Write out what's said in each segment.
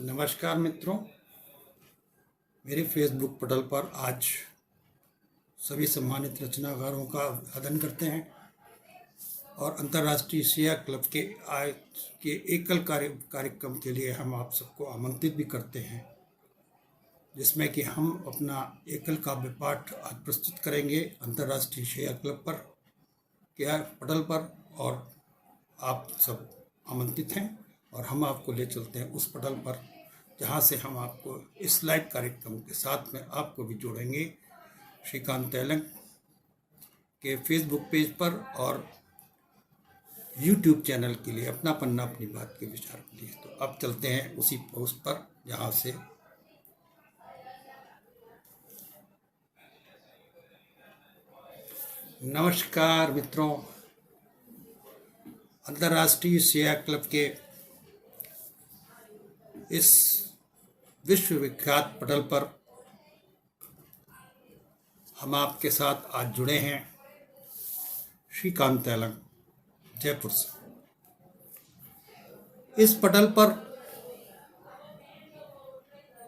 नमस्कार मित्रों, मेरे फेसबुक पटल पर आज सभी सम्मानित रचनाकारों का अभिवादन करते हैं और अंतर्राष्ट्रीय शेयर क्लब के आज के एकल कार्यक्रम के लिए हम आप सबको आमंत्रित भी करते हैं, जिसमें कि हम अपना एकल काव्य पाठ आज प्रस्तुत करेंगे अंतर्राष्ट्रीय शेयर क्लब पर के पटल पर। और आप सब आमंत्रित हैं और हम आपको ले चलते हैं उस पटल पर जहां से हम आपको इस लाइव कार्यक्रम के साथ में आपको भी जोड़ेंगे श्रीकांत तेलंग के फेसबुक पेज पर और यूट्यूब चैनल के लिए अपना पन्ना अपनी बात के विचार के लिए। तो अब चलते हैं उसी पोस्ट पर जहां से नमस्कार मित्रों, अंतर्राष्ट्रीय शेयर क्लब के इस विश्वविख्यात पटल पर हम आपके साथ आज जुड़े हैं श्रीकांत तेलंग जयपुर से। इस पटल पर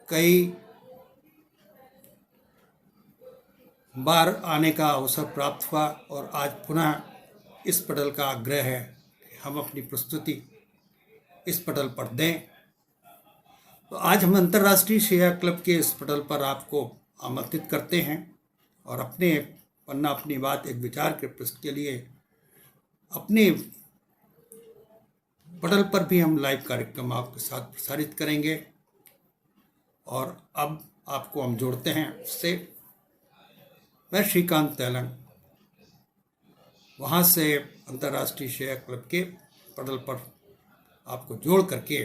कई बार आने का अवसर प्राप्त हुआ और आज पुनः इस पटल का आग्रह है कि हम अपनी प्रस्तुति इस पटल पर दें। तो आज हम अंतर्राष्ट्रीय शेयर क्लब के इस पटल पर आपको आमंत्रित करते हैं और अपने पन्ना अपनी बात एक विचार के प्रस्तुत के लिए अपने पटल पर भी हम लाइव कार्यक्रम आपके साथ प्रसारित करेंगे। और अब आपको हम जोड़ते हैं उससे। मैं श्रीकांत तेलंग वहाँ से अंतर्राष्ट्रीय शेयर क्लब के पटल पर आपको जोड़ करके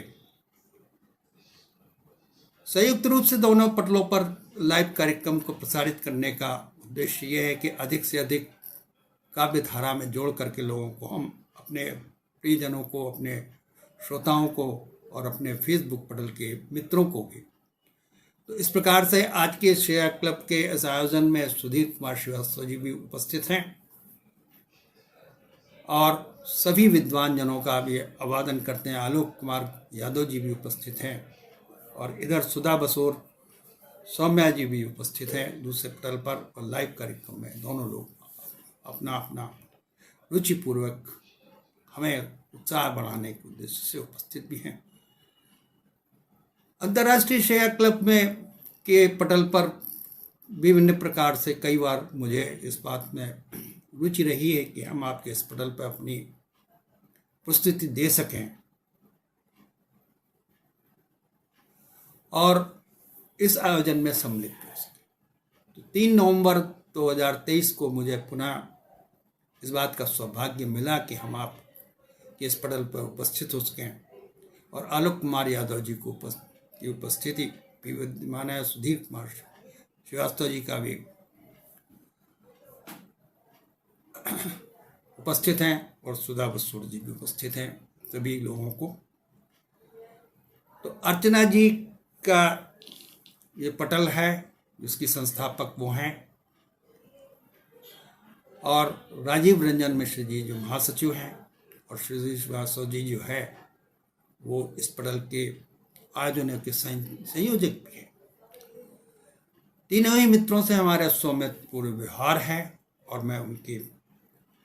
संयुक्त रूप से दोनों पटलों पर लाइव कार्यक्रम को प्रसारित करने का उद्देश्य यह है कि अधिक से अधिक काव्य धारा में जोड़ करके लोगों को हम अपने प्रियजनों को, अपने श्रोताओं को और अपने फेसबुक पटल के मित्रों को भी। तो इस प्रकार से आज के शेयर क्लब के इस आयोजन में सुधीर कुमार श्रीवास्तव जी भी उपस्थित हैं और सभी विद्वान जनों का भी अभिवादन करते हैं। आलोक कुमार यादव जी भी उपस्थित हैं और इधर सुधा बसोर सौम्या जी भी उपस्थित हैं दूसरे पटल पर। और लाइव कार्यक्रम में दोनों लोग अपना अपना रुचिपूर्वक हमें उत्साह बढ़ाने के उद्देश्य से उपस्थित भी हैं। अंतर्राष्ट्रीय शेयर क्लब में के पटल पर विभिन्न प्रकार से कई बार मुझे इस बात में रुचि रही है कि हम आपके इस पटल पर अपनी प्रस्तुति दे सकें और इस आयोजन में सम्मिलित हो सके। तो 3 नवंबर 2023 को मुझे पुनः इस बात का सौभाग्य मिला कि हम आप के इस पटल पर उपस्थित हो सकें और आलोक कुमार यादव जी को की उपस्थिति भी विद्यमान है। सुधीर कुमार श्रीवास्तव जी का भी उपस्थित हैं और सुधा बसोर जी भी उपस्थित हैं। सभी लोगों को तो अर्चना जी का ये पटल है जिसकी संस्थापक वो हैं और राजीव रंजन मिश्र जी जो महासचिव हैं और श्री श्रीवास्तव जी जो है वो इस पटल के आयोजन के संयोजक भी हैं। तीनों ही मित्रों से हमारा सौम्यपूर्ण व्यवहार है और मैं उनकी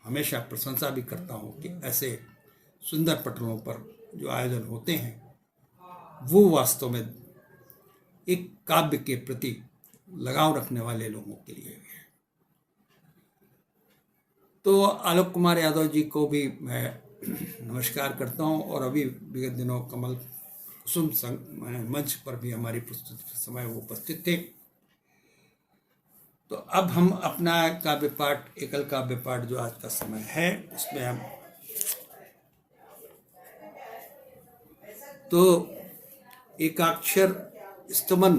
हमेशा प्रशंसा भी करता हूँ कि ऐसे सुंदर पटलों पर जो आयोजन होते हैं वो वास्तव में एक काव्य के प्रति लगाव रखने वाले लोगों के लिए है। तो आलोक कुमार यादव जी को भी मैं नमस्कार करता हूँ और अभी विगत दिनों कमल कुसुम मंच पर भी हमारी प्रस्तुति के समय वो उपस्थित थे। तो अब हम अपना काव्य पाठ, एकल काव्य पाठ जो आज का समय है उसमें हम तो एकाक्षर स्तमन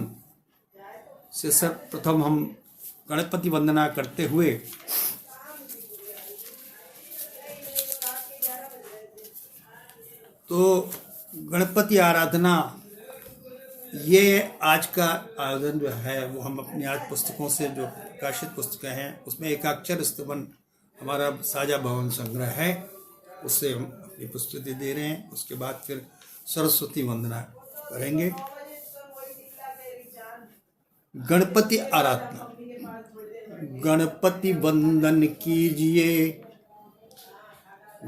से सर्वप्रथम हम गणपति वंदना करते हुए तो गणपति आराधना ये आज का आयोजन जो है वो हम अपनी आज पुस्तकों से जो प्रकाशित पुस्तकें हैं उसमें एकाक्षर स्तमन हमारा साझा भवन संग्रह है, उससे हम अपनी प्रस्तुति दे रहे हैं। उसके बाद फिर सरस्वती वंदना करेंगे गणपति आराधना। गणपति वंदन कीजिए,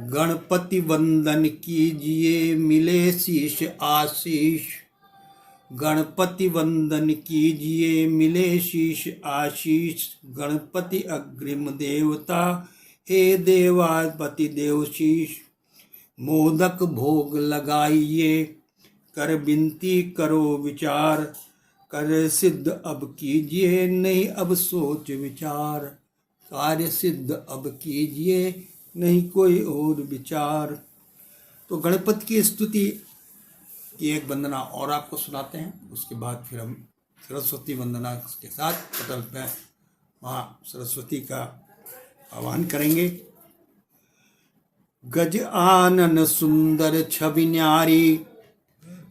गणपति वंदन कीजिए, मिले शीश आशीष। गणपति वंदन कीजिए, मिले शीश आशीष। गणपति अग्रिम देवता, हे देवापति देवशीष। मोदक भोग लगाइए, कर विनती करो विचार। कार्य सिद्ध अब कीजिए, नहीं अब सोच विचार। कार्य सिद्ध अब कीजिए, नहीं कोई और विचार। तो गणपति की स्तुति की एक वंदना और आपको सुनाते हैं, उसके बाद फिर हम सरस्वती वंदना के साथ पटल पे माँ सरस्वती का आह्वान करेंगे। गज आनन सुंदर छवि न्यारी,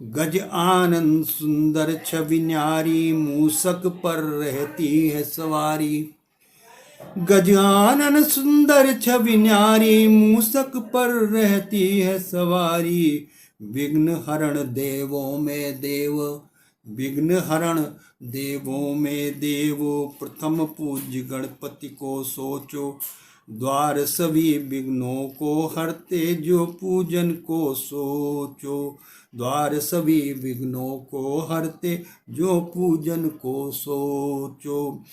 गज आनन सुंदर छवि न्यारी, मूसक पर रहती है सवारी। गजानन सुंदर छवि न्यारी, मूसक पर रहती है सवारी। विघ्न हरण देवों में देव, विघ्न हरण देवों में देव। प्रथम पूज्य गणपति को सोचो, द्वार सभी विघ्नों को हरते, जो पूजन को सोचो। द्वार सभी विघ्नों को हरते, जो पूजन को सोचो।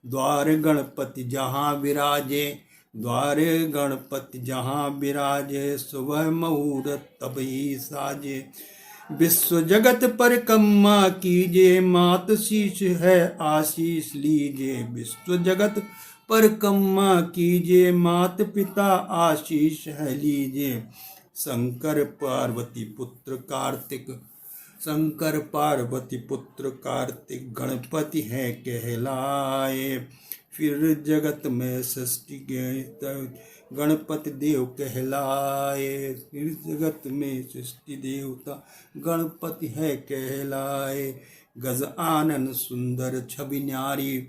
द्वार गणपति जहाँ विराजे, द्वार गणपति जहाँ विराजे, सुबह मुहूर्त तब ही साजे। विश्व जगत परिक्रमा कीजिए, मात शीश है आशीष लीजिए। विश्व जगत परिक्रमा कीजिए, मात पिता आशीष है लीजिए। शंकर पार्वती पुत्र कार्तिक, शंकर पार्वती पुत्र कार्तिक, गणपति है कहलाए। फिर जगत में सृष्टि गणपति देव कहलाए। फिर जगत में सृष्टि देवता गणपति है कहलाए। गज आनन सुंदर छवि न्यारी,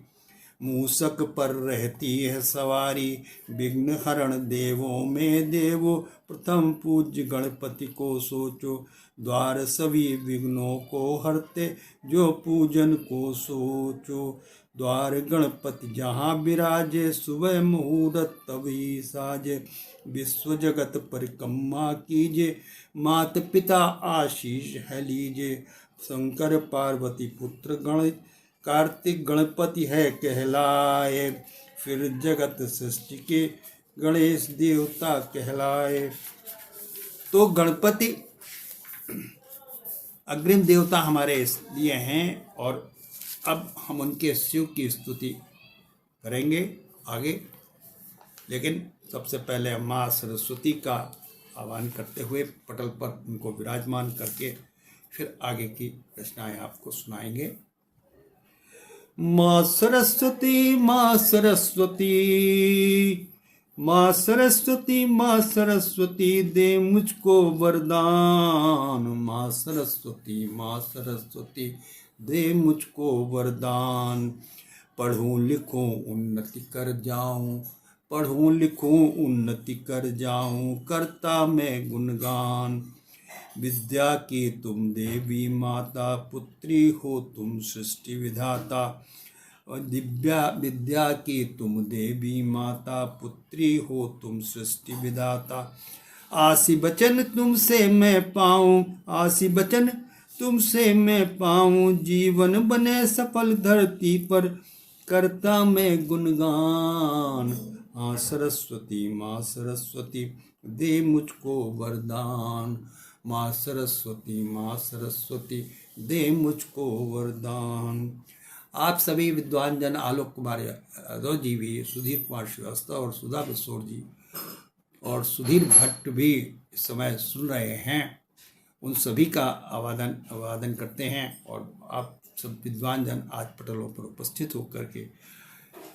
मूसक पर रहती है सवारी। विघ्न हरण देवों में देवो, प्रथम पूज्य गणपति को सोचो। द्वार सभी विघ्नों को हरते, जो पूजन को सोचो। द्वार गणपति जहाँ विराजे, सुबह मुहूर्त तभी साजे। विश्व जगत परिक्रमा कीजिए, मात पिता आशीष है लीजिए। शंकर पार्वती पुत्र गण कार्तिक, गणपति है कहलाए। फिर जगत सृष्टि के गणेश देवता कहलाए। तो गणपति अग्रिम देवता हमारे लिए हैं, और अब हम उनके शिव की स्तुति करेंगे आगे। लेकिन सबसे पहले माँ सरस्वती का आह्वान करते हुए पटल पर उनको विराजमान करके फिर आगे की रचनाएं आपको सुनाएंगे। माँ सरस्वती, माँ सरस्वती, माँ सरस्वती, माँ सरस्वती, दे मुझको वरदान। माँ सरस्वती, माँ सरस्वती, दे मुझको वरदान। पढ़ूं लिखूं उन्नति कर जाऊं, पढ़ूं लिखूं उन्नति कर जाऊं, करता मैं गुणगान। विद्या की तुम देवी माता, पुत्री हो तुम सृष्टि विधाता। और दिव्या विद्या की तुम देवी माता, पुत्री हो तुम सृष्टि विधाता। आसी बचन तुमसे मैं पाऊं, आसी बचन तुमसे मैं पाऊं, जीवन बने सफल धरती पर, करता मैं गुणगान। हाँ सरस्वती, माँ सरस्वती, दे मुझको वरदान। माँ सरस्वती, माँ सरस्वती, दे मुझको वरदान। आप सभी विद्वान जन, आलोक कुमार यादव जी भी, सुधीर कुमार श्रीवास्तव और सुधा किशोर जी और सुधीर भट्ट भी इस समय सुन रहे हैं, उन सभी का अभिवादन करते हैं। और आप सब विद्वान जन आज पटलों पर उपस्थित होकर के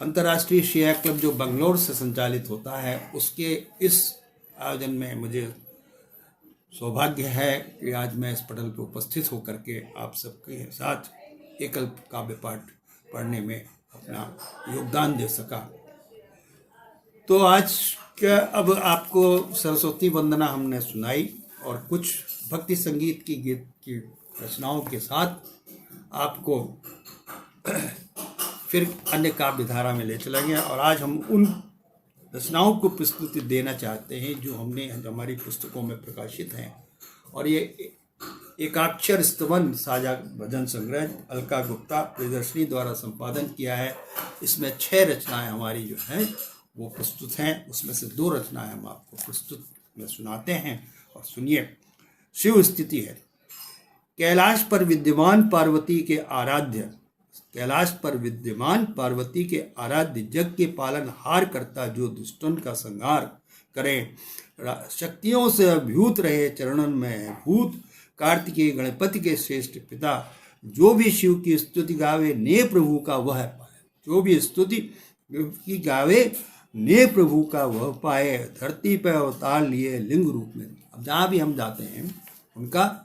अंतर्राष्ट्रीय शिया क्लब जो बंगलोर से संचालित होता है, उसके इस आयोजन में मुझे सौभाग्य है कि आज मैं इस पटल पर उपस्थित होकर के आप सबके साथ एकल काव्य पाठ पढ़ने में अपना योगदान दे सका। तो आज का अब आपको सरस्वती वंदना हमने सुनाई, और कुछ भक्ति संगीत की गीत की रचनाओं के साथ आपको फिर अन्य काव्य धारा में ले चला गया। और आज हम उन रचनाओं को प्रस्तुति देना चाहते हैं जो हमारी पुस्तकों में प्रकाशित हैं। और ये एकाक्षर स्तवन साझा भजन संग्रह अलका गुप्ता प्रियदर्शनी द्वारा संपादन किया है। इसमें 6 रचनाएं हमारी जो हैं वो प्रस्तुत हैं। उसमें से 2 रचनाएं हम आपको प्रस्तुत में सुनाते हैं और सुनिए। शिव स्तुति है। कैलाश पर विद्यमान पार्वती के आराध्य, कैलाश पर विद्यमान पार्वती के आराध्य, जग के पालन हार करता जो दुष्टन का संहार करे, शक्तियों से अभ्यूत रहे चरणन में भूत, कार्तिकेय गणपति के श्रेष्ठ पिता, जो भी शिव की स्तुति गावे ने प्रभु का वह पाए। जो भी स्तुति की गावे ने प्रभु का वह पाए, धरती पर अवतार लिए लिंग रूप में। अब जहाँ भी हम जाते हैं उनका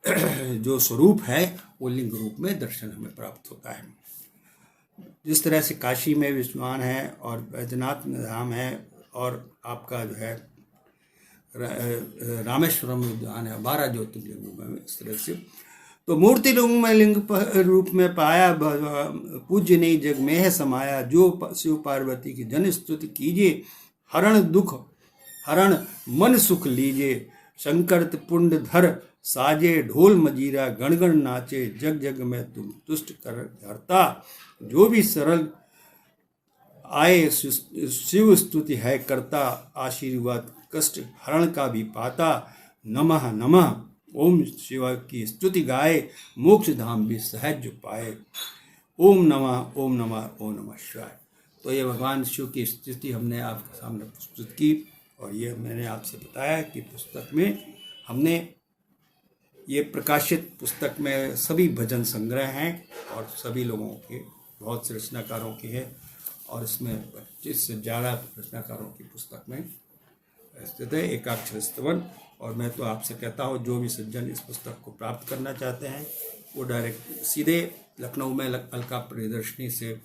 जो स्वरूप है वो लिंग रूप में दर्शन हमें प्राप्त होता है। जिस तरह से काशी में विष्णुवान है और बैजनाथ धाम है और आपका जो है रामेश्वरम विद्वान है, 12 ज्योतिर्लिंगों में इस तरह से। तो मूर्ति लिंग में लिंग रूप में पाया, पूज्य नहीं जग में है समाया, जो शिव पार्वती की जन स्तुति कीजिए, हरण दुख हरण मन सुख लीजिए, शंकर पुंड धर साजे ढोल मजीरा, गण गण नाचे जग जग में तुम तुष्ट कर धरता, जो भी सरल आए शिव स्तुति है करता, आशीर्वाद कष्ट हरण का भी पाता, नमः नमः ओम शिव की स्तुति गाए, मोक्ष धाम भी सहज पाए, ओम नमः ओम नमः ओम नमः शिवाय। तो ये भगवान शिव की स्तुति हमने आपके सामने प्रस्तुत की। और ये मैंने आपसे बताया कि पुस्तक में हमने ये प्रकाशित पुस्तक में सभी भजन संग्रह हैं और सभी लोगों के, बहुत से रचनाकारों के हैं और इसमें 25 से ज़्यादा रचनाकारों की पुस्तक में स्थित है एकाक्षर स्तवन। और मैं तो आपसे कहता हूँ जो भी सज्जन इस पुस्तक को प्राप्त करना चाहते हैं वो डायरेक्ट सीधे लखनऊ में अलका प्रियदर्शनी से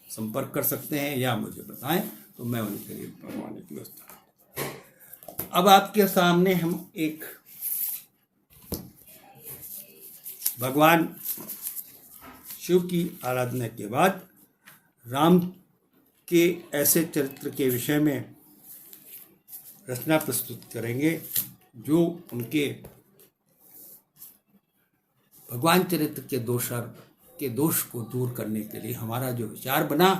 संपर्क कर सकते हैं या मुझे बताएं तो मैं उनके लिए मंगवाने की व्यवस्था। अब आपके सामने हम एक भगवान शिव की आराधना के बाद राम के ऐसे चरित्र के विषय में रचना प्रस्तुत करेंगे जो उनके भगवान चरित्र के दोष को दूर करने के लिए हमारा जो विचार बना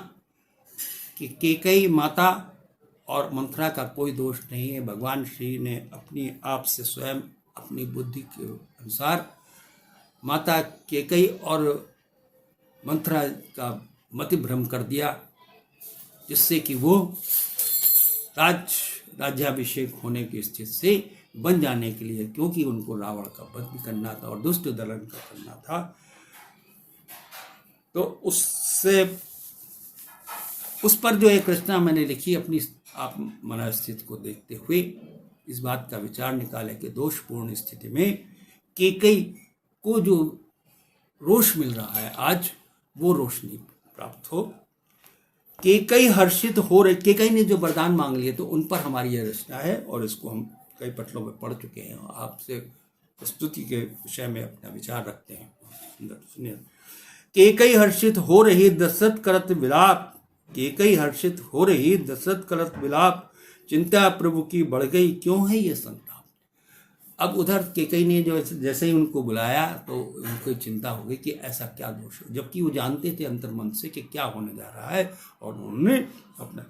कि केकई माता और मंथरा का कोई दोष नहीं है। भगवान श्री ने अपनी आप से स्वयं अपनी बुद्धि के अनुसार माता केकई और मंथरा का मति भ्रम कर दिया, जिससे कि वो राज्याभिषेक होने की स्थिति से बन जाने के लिए, क्योंकि उनको रावण का वध भी करना था और दुष्ट दलन का करना था, तो उस पर जो एक रचना मैंने लिखी अपनी आप मनस्थिति को देखते हुए इस बात का विचार निकाले कि दोषपूर्ण स्थिति में केकई को जो रोष मिल रहा है आज वो रोष नहीं प्राप्त हो। केकई हर्षित हो रहे, केकई ने जो वरदान मांग लिए तो उन पर हमारी यह रचना है और इसको हम कई पटलों में पढ़ चुके हैं। आपसे प्रस्तुति के विषय में अपना विचार रखते हैं। सुनिए। केकई हर्षित हो रही दशरथ करत विलाप, केकई हर्षित हो रही दशरथ करत विलाप, चिंता प्रभु की बढ़ गई क्यों है ये संताप। अब उधर केकई ने जो जैसे ही उनको बुलाया तो उनको चिंता हो गई कि ऐसा क्या दोष है, जबकि वो जानते थे अंतर्मन से कि क्या होने जा रहा है। और उन्होंने अपना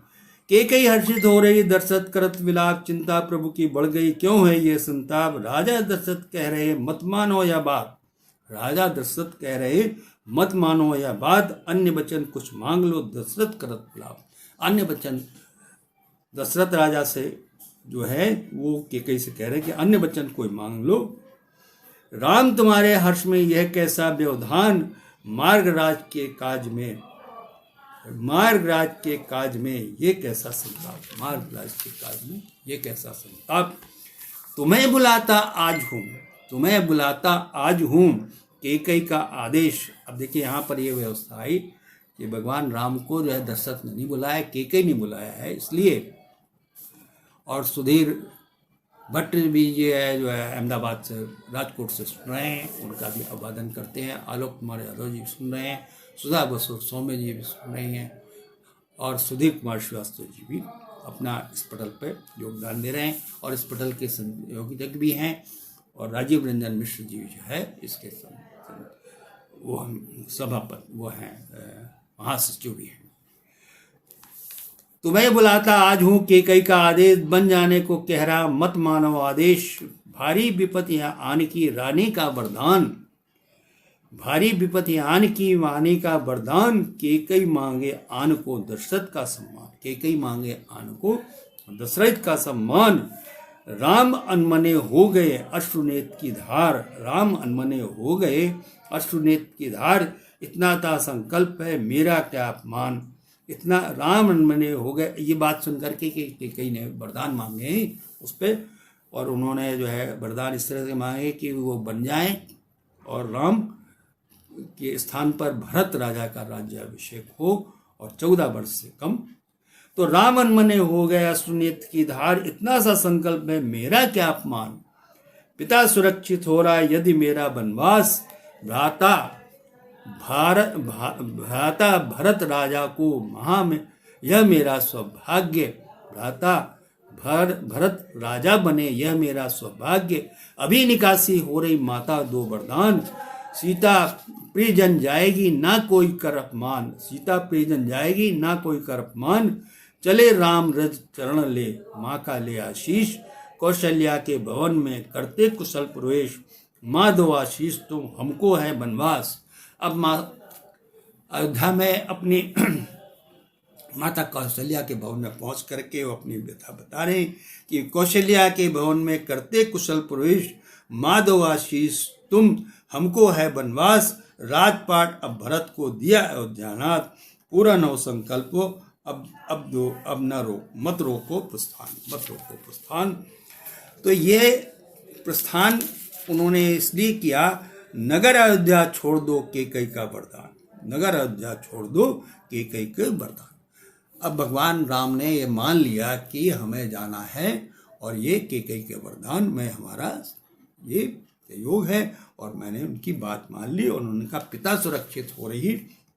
केकई हर्षित हो रही दशरथ करत विलाप, चिंता प्रभु की बढ़ गई क्यों है ये संताप, राजा दशरथ कह रहे मत मानो या बात, राजा दशरथ कह रहे मत मानो या बात, अन्य वचन कुछ मांग लो दशरथ करत विलाप। अन्य वचन दशरथ राजा से जो है वो केकई से कह रहे हैं कि अन्य वचन कोई मांग लो। राम तुम्हारे हर्ष में यह कैसा व्यवधान, मार्गराज के काज में, मार्गराज के काज में ये कैसा संताप, मार्गराज के काज में ये कैसा संताप। तुम्हें बुलाता आज हूँ, तुम्हें बुलाता आज हूँ, केकई का आदेश। अब देखिए यहाँ पर ये व्यवस्था आई कि भगवान राम को जो है दशरथ ने नहीं बुलाया, केकई ने बुलाया है इसलिए। और सुधीर भट्ट भी जो है अहमदाबाद से, राजकोट से सुन रहे हैं, उनका भी अभिवादन करते हैं। आलोक कुमार यादव जी सुन रहे हैं, सुधा बसु सौम्य जी भी सुन रही हैं, और सुधीर कुमार श्रीवास्तव जी भी अपना इस पटल पर योगदान दे रहे हैं, और इस पटल के संयोजक भी हैं, और राजीव रंजन मिश्र जी जो है इसके वो सभापति, वो हैं महासचिव भी हैं। तुम्हें बुलाता आज हूँ केकई का आदेश, बन जाने को कह रहा मत मानव आदेश। भारी विपत्तियां आने की रानी का वरदान, भारी विपत्तियां आने की वाणी का वरदान। केकई मांगे आन को दशरथ का सम्मान, केकई मांगे आन को दशरथ का सम्मान। राम अनमने हो गए अश्रुनेत्र की धार, राम अनमने हो गए अश्रुनेत्र की धार। इतना था संकल्प है मेरा क्या अपमान, इतना राम अनमने हो गए। ये बात सुन करके कि कई ने वरदान मांगे उस पर, और उन्होंने जो है वरदान इस तरह से मांगे कि वो बन जाएं और राम के स्थान पर भरत राजा का राज्याभिषेक हो, और 14 वर्ष से कम। तो राम अनमने हो गए अश्रुनेत्र की धार, इतना सा संकल्प है मेरा क्या अपमान। पिता सुरक्षित हो रहा यदि मेरा वनवास, भ्राता भरत राजा को महा में यह मेरा सौभाग्य। भ्राता भरत राजा बने यह मेरा सौभाग्य। अभी निकासी हो रही माता दो वरदान, सीता प्रियजन जाएगी ना कोई कर अपमान, सीता प्रियजन जाएगी ना कोई कर अपमान। चले राम रज चरण ले माँ का ले आशीष, कौशल्या के भवन में करते कुशल प्रवेश। माँ दो आशीष तुम हमको है वनवास। अब माँ अयोध्या में अपनी माता कौशल्या के भवन में पहुंच करके वो अपनी व्यथा बता रहे हैं कि कौशल्या के भवन में करते कुशल प्रवेश। माँ दो आशीष तुम हमको है वनवास। राजपाट अब भरत को दिया अयोध्यानाथ, पूरा नव संकल्पो अब न रोक मत रोको प्रस्थान, मत रोको प्रस्थान। तो ये प्रस्थान उन्होंने इसलिए किया, नगर अयोध्या छोड़ दो केकई का वरदान, नगर अयोध्या छोड़ दो केकई के वरदान। अब भगवान राम ने ये मान लिया कि हमें जाना है, और ये केकई के वरदान में हमारा ये सहयोग है, और मैंने उनकी बात मान ली। और उन्होंने कहा पिता सुरक्षित हो रही,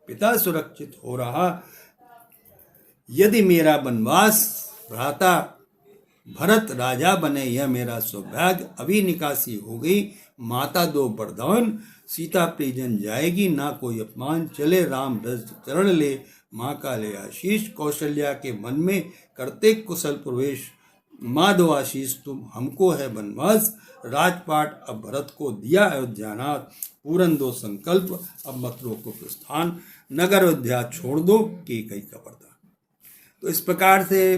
पिता सुरक्षित हो रहा यदि मेरा वनवास। भ्राता भरत राजा बने यह मेरा सौभाग्य। अभी निकासी हो गई माता दो वरदान, सीता प्रियजन जाएगी ना कोई अपमान। चले राम रज चरण ले माँ का ले आशीष, कौशल्या के मन में करते कुशल प्रवेश। माँ दो आशीष तुम हमको है वनवास। राजपाट अब भरत को दिया अयोध्यानाथ, पूरन दो संकल्प अब मत रोको प्रस्थान। नगर अयोध्या छोड़ दो केकई का वरदान। तो इस प्रकार से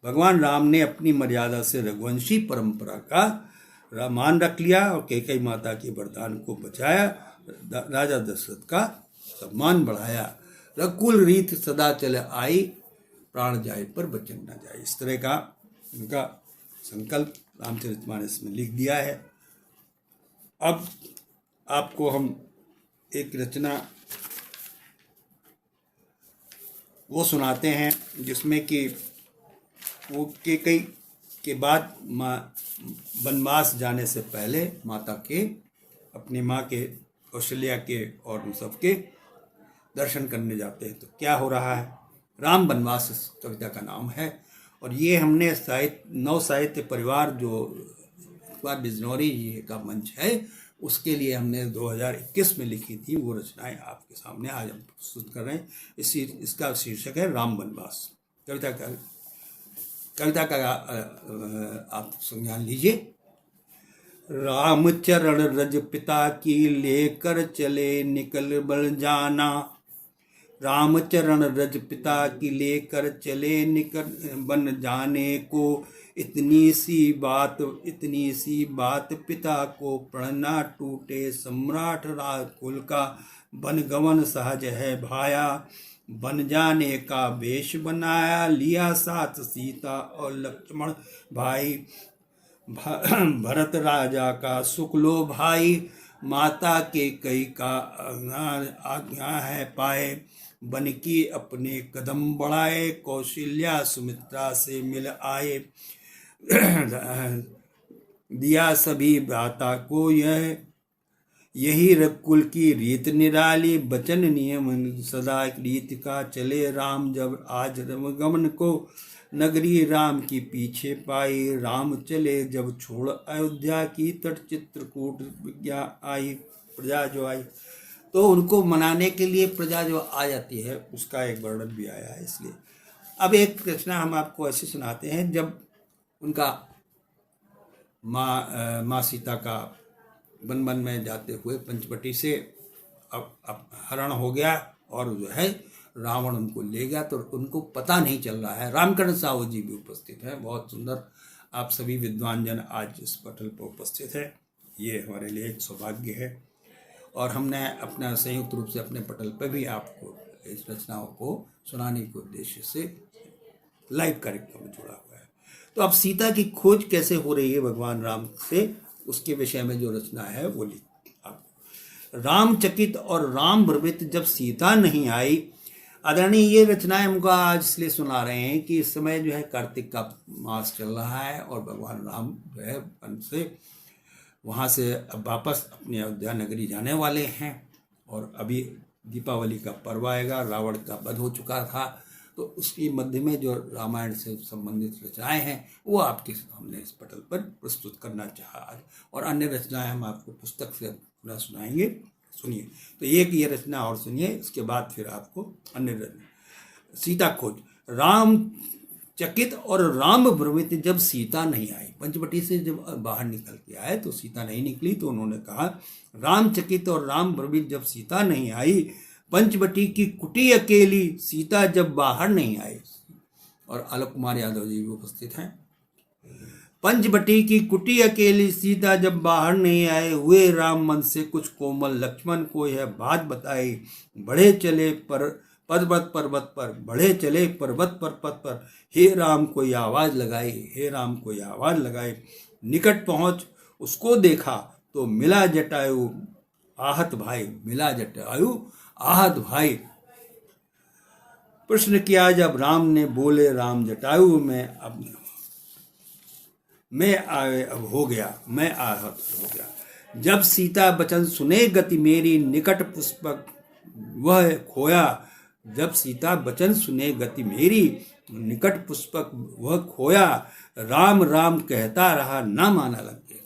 भगवान राम ने अपनी मर्यादा से रघुवंशी परंपरा का मान रख लिया, और केकई माता के वरदान को बचाया, राजा दशरथ का सम्मान बढ़ाया। रघुकुल रीत सदा चले आई, प्राण जाए पर वचन न जाए। इस तरह का उनका संकल्प रामचरितमानस में लिख दिया है। अब आपको हम एक रचना वो सुनाते हैं जिसमें कि वो केकई के बाद माँ वनवास जाने से पहले माता के, अपनी माँ के, कौशल्या के और उन सब के दर्शन करने जाते हैं। तो क्या हो रहा है, राम वनवास इस कविता का नाम है। और ये हमने नव साहित्य परिवार जो बिजनौरी जी का मंच है उसके लिए हमने 2021 में लिखी थी, वो रचनाएं आपके सामने आज हम प्रस्तुत कर रहे हैं। इसका शीर्षक है राम वनवास। कविता का आप संज्ञान लीजिए। राम चरण रज पिता की लेकर चले निकल बल जाना, राम चरण रज पिता की लेकर चले निकल बन जाने को। इतनी सी बात पिता को प्रणना टूटे, सम्राट राजकुल का बन गवन सहज है भाया। बन जाने का वेश बनाया, लिया साथ सीता और लक्ष्मण भाई। भरत राजा का शुक्लो भाई, माता के कई का आज्ञा है पाए। बन की अपने कदम बढ़ाए, कौशल्या सुमित्रा से मिल आए। दिया सभी भ्राता को यही रघुकुल की रीत निराली, बचन नियम सदा रीत का चले। राम जब आज गमन को, नगरी राम की पीछे पाई। राम चले जब छोड़ अयोध्या की, तट चित्रकूट विज्ञा आई। प्रजा जो आई, तो उनको मनाने के लिए प्रजा जो आ जाती है उसका एक वर्णन भी आया है। इसलिए अब एक रचना हम आपको ऐसे सुनाते हैं, जब उनका माँ सीता का वन में जाते हुए पंचवटी से अब हरण हो गया और जो है रावण उनको ले गया, तो उनको पता नहीं चल रहा है। रामकर्ण साहू जी भी उपस्थित हैं, बहुत सुंदर। आप सभी विद्वान जन आज इस पटल पर उपस्थित हैं, ये हमारे लिए एक सौभाग्य है। और हमने अपना संयुक्त रूप से अपने पटल पर भी आपको इस रचनाओं को सुनाने के उद्देश्य से लाइव कार्यक्रम में जुड़ा हुआ है। तो अब सीता की खोज कैसे हो रही है भगवान राम से, उसके विषय में जो रचना है वो लिख आपको। राम चकित और राम भ्रमित जब सीता नहीं आई। आदरणीय ये रचनाएं हमको आज इसलिए सुना रहे हैं कि इस समय जो है कार्तिक का मास चल रहा है और भगवान राम जो है वन से वहाँ से अब वापस अपनी अयोध्या नगरी जाने वाले हैं। और अभी दीपावली का पर्व आएगा, रावण का वध हो चुका था, तो उसकी मध्य में जो रामायण से संबंधित रचनाएं हैं वो आपके सामने इस पटल पर प्रस्तुत करना चाहा आज। और अन्य रचनाएं हम आपको पुस्तक से पूरा सुनाएंगे, सुनिए। तो एक ये रचना और सुनिए, इसके बाद फिर आपको अन्य रचना। सीता खोज। राम चकित और राम भ्रमित जब सीता नहीं आई। पंचवटी से जब बाहर निकल के आए तो सीता नहीं निकली, तो उन्होंने कहा राम चकित और राम भ्रमित जब सीता नहीं आई। पंचवटी की कुटी अकेली, सीता जब बाहर नहीं आई। और आलोक कुमार यादव जी भी उपस्थित हैं। पंचवटी की कुटी अकेली, सीता जब बाहर नहीं आए। हुए राम मन से कुछ कोमल, लक्ष्मण को यह बात बताई। बढ़े चले पर्वत पर, बढ़े चले पर्वत पर। हे राम कोई आवाज लगाई, हे राम कोई आवाज लगाई। निकट पहुंच उसको देखा, तो मिला जटायु आहत भाई, मिला जटायु आहत भाई। प्रश्न किया जब राम ने, बोले राम जटायु में अब मैं आए अब हो गया, मैं आहत हो गया। जब सीता बचन सुने गति मेरी, निकट पुष्पक वह खोया। जब सीता बचन सुने गति मेरी, निकट पुष्पक वह खोया। राम राम कहता रहा, ना माना लगे।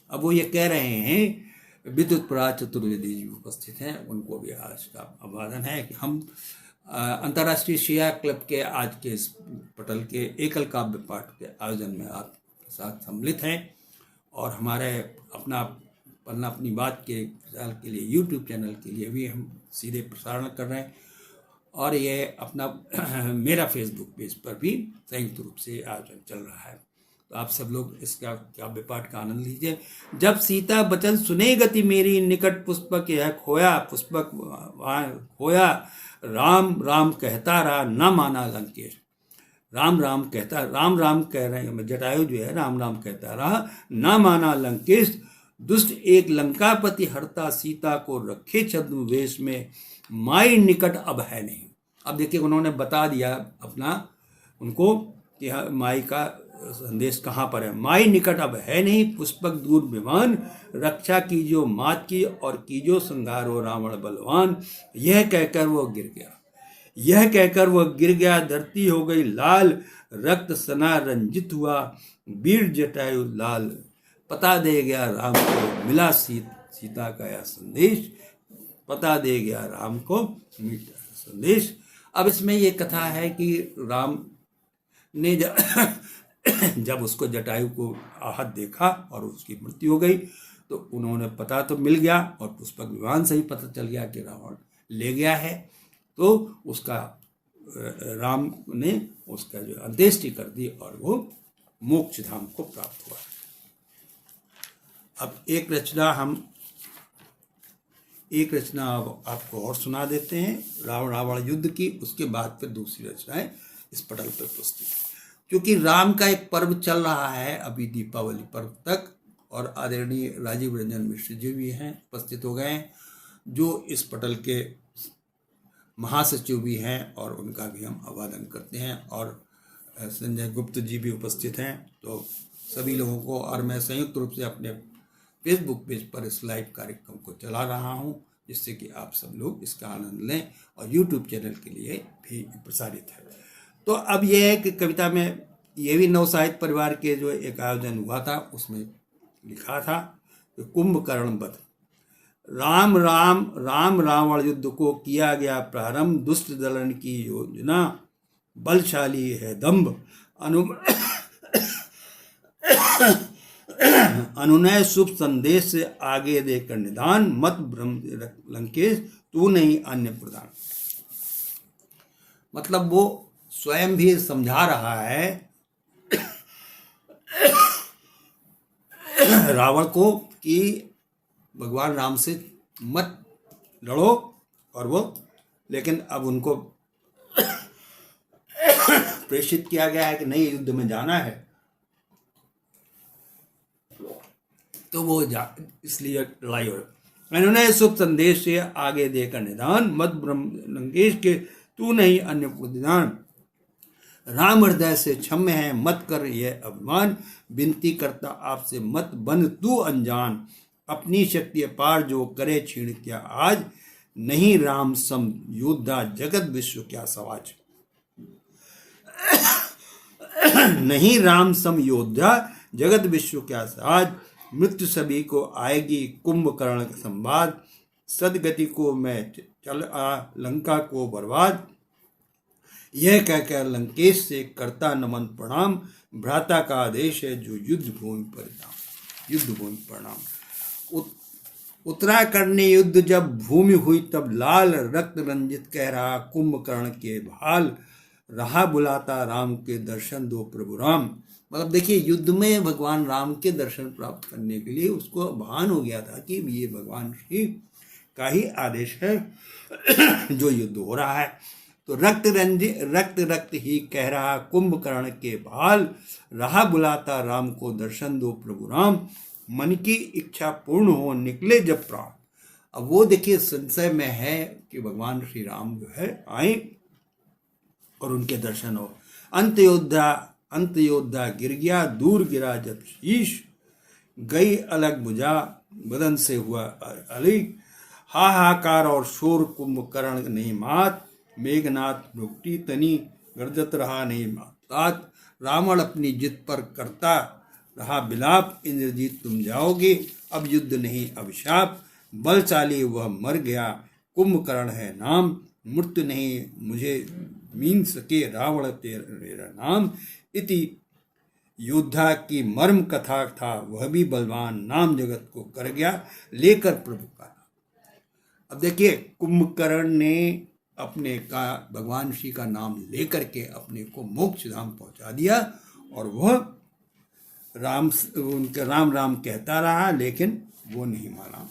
अब वो ये कह रहे हैं, विद्युत पराग चतुर्वेदी जी उपस्थित हैं, उनको भी आज का अभिवादन है कि हम अंतर्राष्ट्रीय शिया क्लब के आज के इस पटल के एकल काव्य पाठ के आयोजन में आपके साथ सम्मिलित हैं। और हमारे अपनी बात के प्रचार के लिए यूट्यूब चैनल के लिए भी हम सीधे प्रसारण कर रहे हैं। और ये अपना मेरा फेसबुक पेज पर भी संयुक्त रूप से आयोजन चल रहा है। तो आप सब लोग इसका काव्य पाठ का आनंद लीजिए। जब सीता बचन सुने गति मेरी, निकट पुष्पक यह खोया। पुष्पक खोया, राम राम कहता रहा, न माना लंकेश। राम राम कह रहे हैं, जटायु जो है राम राम कहता रहा, न माना लंकेश। दुष्ट एक लंकापति हरता, सीता को रखे छद्म वेश में। माई निकट अब है नहीं। अब देखिए उन्होंने बता दिया अपना उनको कि माई का संदेश कहाँ पर है। माई निकट अब है नहीं, पुष्पक दूर विमान। रक्षा कीजो मात की, और कीजो संघारो रावण बलवान। यह कहकर वो गिर गया, धरती हो गई लाल। रक्त सना रंजित हुआ, वीर जटायु लाल। पता दे गया राम को, मिला सीता का यह संदेश। पता दे गया राम को मीठा संदेश। अब इसमें ये कथा है कि राम ने जब उसको जटायु को आहत देखा और उसकी मृत्यु हो गई, तो उन्होंने पता तो मिल गया और पुष्पक विमान से ही पता चल गया कि रावण ले गया है। तो उसका राम ने उसका जो अंत्येष्टि कर दी और वो मोक्ष धाम को प्राप्त हुआ। अब एक रचना आपको और सुना देते हैं रावण युद्ध की। उसके बाद फिर दूसरी रचनाएं इस पटल पर प्रस्तुत। क्योंकि राम का एक पर्व चल रहा है अभी दीपावली पर्व तक, और आदरणीय राजीव रंजन मिश्र जी भी हैं, उपस्थित हो गए हैं, जो इस पटल के महासचिव भी हैं, और उनका भी हम अभिवादन करते हैं। और संजय गुप्त जी भी उपस्थित हैं। तो सभी लोगों को, और मैं संयुक्त रूप से अपने फेसबुक पेज पर इस लाइव कार्यक्रम को चला रहा हूं, जिससे कि आप सब लोग इसका आनंद लें और यूट्यूब चैनल के लिए भी प्रसारित है। तो अब यह है कि कविता में ये भी नव साहित्य परिवार के जो एक आयोजन हुआ था उसमें लिखा था कि कुंभकर्ण वध। राम राम राम रावण युद्ध को किया गया प्रारंभ, दुष्ट दलन की योजना बलशाली है दम्भ, अनुनय शुभ संदेश से आगे देकर निदान, मत ब्रह्म लंकेश तू नहीं अन्य प्रदान। मतलब वो स्वयं भी समझा रहा है रावण को कि भगवान राम से मत लड़ो, और वो लेकिन अब उनको प्रेषित किया गया है कि नहीं युद्ध में जाना है, तो वो इसलिए लड़ाई हो। उन्होंने शुभ संदेश से आगे देकर निदान, मत ब्रह्म लंकेश के तू नहीं अन्य प्रदान, राम हृदय से क्षम्य है मत कर यह अभिमान, विनती करता आपसे मत बन तू अनजान, अपनी शक्ति अपार जो करे छीण क्या आज, नहीं राम सम योद्धा जगत विश्व क्या समाज। नहीं राम सम योद्धा जगत विश्व क्या समाज, मृत्यु सभी को आएगी कुंभकर्ण का संवाद, सदगति को मैं चल आ लंका को बर्बाद, यह कहकर लंकेश से करता नमन प्रणाम, भ्राता का आदेश है जो युद्ध भूमि परिणाम। युद्ध भूमि परिणाम उत्तराखंड ने युद्ध जब भूमि हुई तब लाल रक्त रंजित कह रहा कुंभकर्ण के भाल, रहा बुलाता राम के दर्शन दो प्रभु राम। मतलब देखिए युद्ध में भगवान राम के दर्शन प्राप्त करने के लिए उसको भान हो गया था कि ये भगवान श्री का ही आदेश है जो युद्ध हो रहा है। तो रक्त रक्त ही कह रहा कुंभकर्ण के भाल, रहा बुलाता राम को दर्शन दो प्रभु राम, मन की इच्छा पूर्ण हो निकले जब प्राण। अब वो देखिए संशय में है कि भगवान श्री राम जो है आए और उनके दर्शन हो। अंत योद्धा गिर गया दूर गिरा जब शीश, गई अलग बुझा बदन से हुआ अली, हाहाकार और शोर कुंभकर्ण नहीं मात, मेघनाथ भुगटी तनी गर्जत रहा नहीं मात, रावण अपनी जिद पर करता रहा बिलाप, इंद्रजीत तुम जाओगे अब युद्ध नहीं अभिशाप, बलशाली वह मर गया कुंभकर्ण है नाम, मृत्यु नहीं मुझे मीन सके रावण तेरा नाम, इति योद्धा की मर्म कथा था वह भी बलवान, नाम जगत को कर गया लेकर प्रभु का नाम। अब देखिए कुंभकर्ण ने अपने का भगवान श्री का नाम लेकर के अपने को मोक्ष धाम पहुंचा दिया, और वह उनके राम राम कहता रहा लेकिन वो नहीं माना।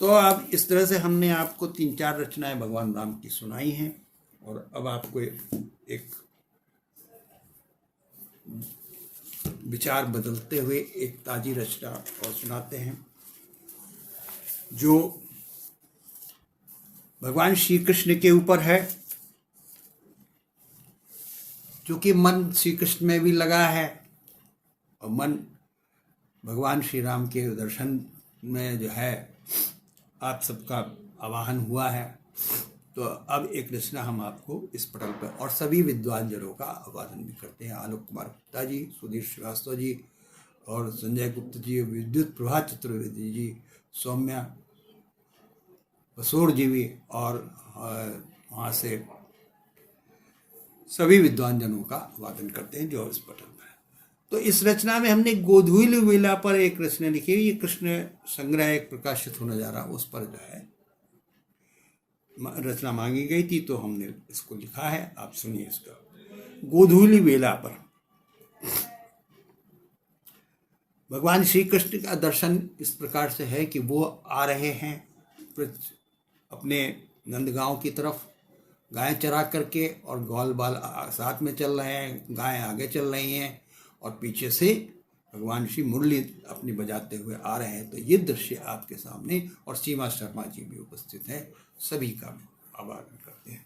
तो अब इस तरह से हमने आपको 3-4 रचनाएं भगवान राम की सुनाई हैं, और अब आपको एक विचार बदलते हुए एक ताजी रचना और सुनाते हैं जो भगवान श्री कृष्ण के ऊपर है, क्योंकि मन श्री कृष्ण में भी लगा है और मन भगवान श्री राम के दर्शन में जो है आप सबका आवाहन हुआ है। तो अब एक रचना हम आपको इस पटल पर और सभी विद्वान जनों का अभिवादन भी करते हैं। आलोक कुमार गुप्ता जी, सुधीर श्रीवास्तव जी और संजय गुप्त जी, विद्युत प्रभा चतुर्वेदी जी, सौम्या बसोर जी भी, और वहाँ से सभी विद्वान जनों का अभिवादन करते हैं जो इस पटल पर है। तो इस रचना में हमने गोधूली बेला पर एक रचना लिखी है। ये कृष्ण संग्रह एक प्रकाशित होने जा रहा, उस पर जो है रचना मांगी गई थी, तो हमने इसको लिखा है। आप सुनिए इसका। गोधूली बेला पर भगवान श्री कृष्ण का दर्शन इस प्रकार से है कि वो आ रहे हैं अपने नंदगांव की तरफ गाय चरा करके, और ग्वाल बाल साथ में चल रहे हैं, गाय आगे चल रही हैं और पीछे से भगवान श्री मुरली अपनी बजाते हुए आ रहे हैं। तो ये दृश्य आपके सामने, और सीमा शर्मा जी भी उपस्थित हैं, सभी का आभार करते हैं।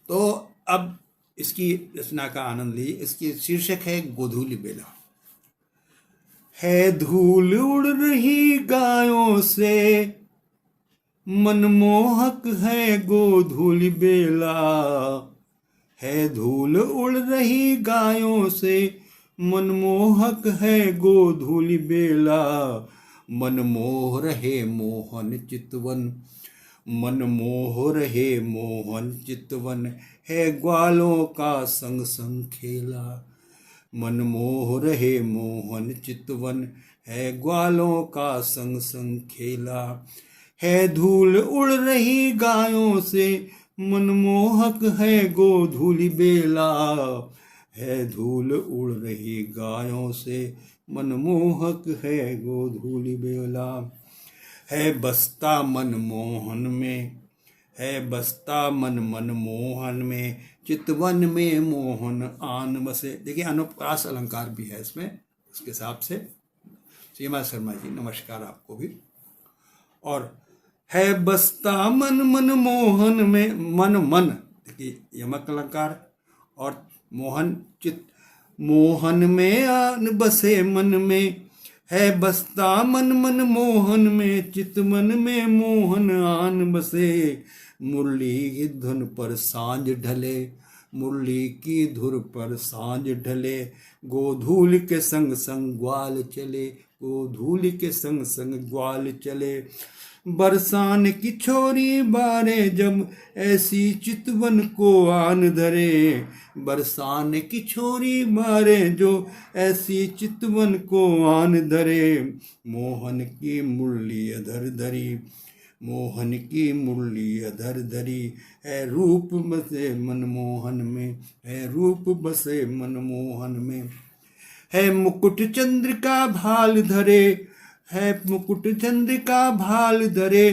तो अब इसकी रचना का आनंद लीजिए। इसकी शीर्षक है गोधूली बेला। है धूल उड़ रही गायों से, मनमोहक है गोधूलि बेला। है धूल उड़ रही गायों से, मनमोहक है गोधूलि बेला। मनमोह रहे मोहन चितवन, मनमोह रहे मोहन चितवन, है ग्वालों का संग संग खेला। मनमोह रहे मोहन चितवन, है ग्वालों का संग संग खेला। है धूल उड़ रही गायों से, मनमोहक है गोधूलि बेला। है धूल उड़ रही गायों से, मनमोहक है गोधूलि बेला। है बसता मनमोहन में, है बसता मन मनमोहन में, चितवन में मोहन आन बसे। देखिए अनुप्रास अलंकार भी है इसमें, उसके हिसाब से। सीमा शर्मा जी नमस्कार आपको भी। और है बसता मन मनमोहन में, मन मन देखिए यमक अलंकार, और मोहन चित, मोहन में आन बसे मन में। है बसता मन मन मोहन में, चितवन में मोहन आन बसे। मुरली की धुन पर सांझ ढले, मुरली की धुन पर सांझ ढले। गोधूल के संग संग ग्वाल चले, गोधूल के संग संग ग्वाल चले। बरसान की छोरी बारे जब, ऐसी चितवन को आन धरे। बरसान की छोरी बारे जो, ऐसी चितवन को आन धरे। मोहन की मुरली अधर धरी, मोहन की मुरली अधर धरी। है रूप बसे मनमोहन में, है रूप बसे मनमोहन में। है मुकुट चंद्रिका भाल धरे, है मुकुट चंद्रिका भाल धरे।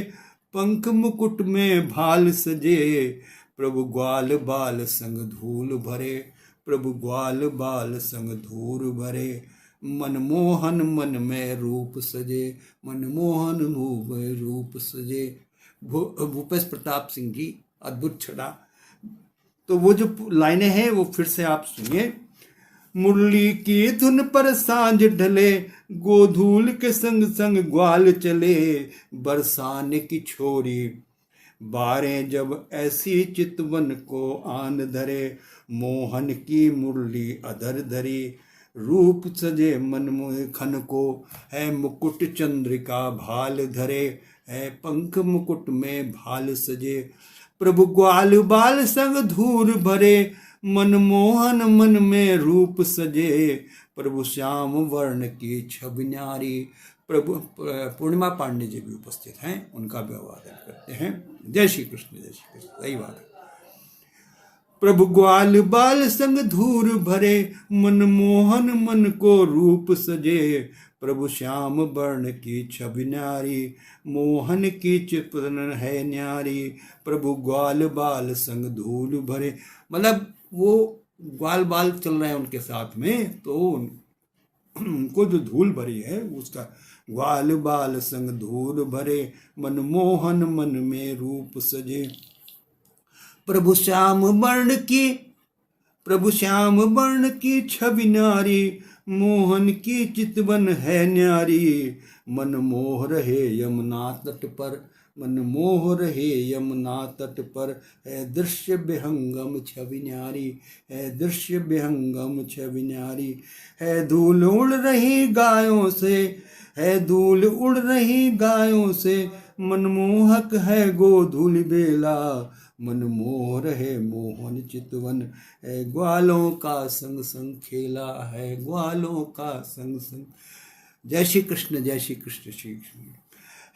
पंख मुकुट में भाल सजे, प्रभु ग्वाल बाल संग धूल भरे। प्रभु ग्वाल बाल संग धूल भरे। मनमोहन मन में रूप सजे, मनमोहन मुँह में रूप सजे। भूपेश प्रताप सिंह जी अद्भुत छड़ा। तो वो जो लाइनें हैं वो फिर से आप सुनिए। मुरली की धुन पर सांझ ढले, गोधूल के संग संग ग्वाल चले। बरसाने की छोरी बारें जब, ऐसी चितवन को आन धरे। मोहन की मुरली अधर धरी, रूप सजे मनमोह खन को। है मुकुट चंद्रिका भाल धरे, है पंख मुकुट में भाल सजे। प्रभु ग्वाल बाल संग धूर भरे, मनमोहन मन में रूप सजे। प्रभु श्याम वर्ण की छवि न्यारी। प्रभु पूर्णिमा पांडे जी भी उपस्थित हैं, उनका भी अभिवादन करते हैं। जय श्री कृष्ण, जय श्री कृष्ण। सही बात है। प्रभु ग्वाल बाल संग धूर भरे, मनमोहन मन को रूप सजे। प्रभु श्याम वर्ण की छवि न्यारी, मोहन की चितवन है न्यारी। प्रभु ग्वाल बाल संग धूल भरे, मतलब वो ग्वाल बाल चल रहे हैं उनके साथ में, तो उनको जो धूल भरी है उसका। ग्वाल बाल संग धूल भरे, मनमोहन मन में रूप सजे। प्रभु श्याम वर्ण की, प्रभु श्याम वर्ण की छवि न्यारी। मोहन की चितवन है न्यारी। मनमोह रहे यमुना तट पर, मनमोह रहे यमुना तट पर। है दृश्य विहंगम छवि न्यारी, है दृश्य विहंगम छवि न्यारी। है धूल उड़ रही गायों से, है धूल उड़ रही गायों से। मनमोहक है गोधूलि बेला। मनमोह रहे मोहन चितवन, है ग्वालों का संग संग खेला। है ग्वालों का संग संग। जय श्री कृष्ण, जय श्री कृष्ण, श्री कृष्ण।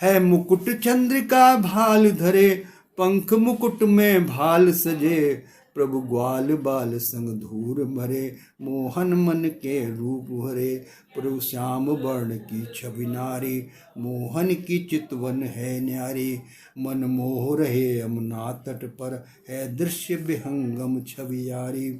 है मुकुट चंद्रिका भाल धरे, पंख मुकुट में भाल सजे। प्रभु ग्वाल बाल संग धूर भरे, मोहन मन के रूप भरे। प्रभु श्याम वर्ण की छवि नारी, मोहन की चितवन है न्यारी। मन मोह रहे यमुना तट पर, है दृश्य विहंगम छवि यारी।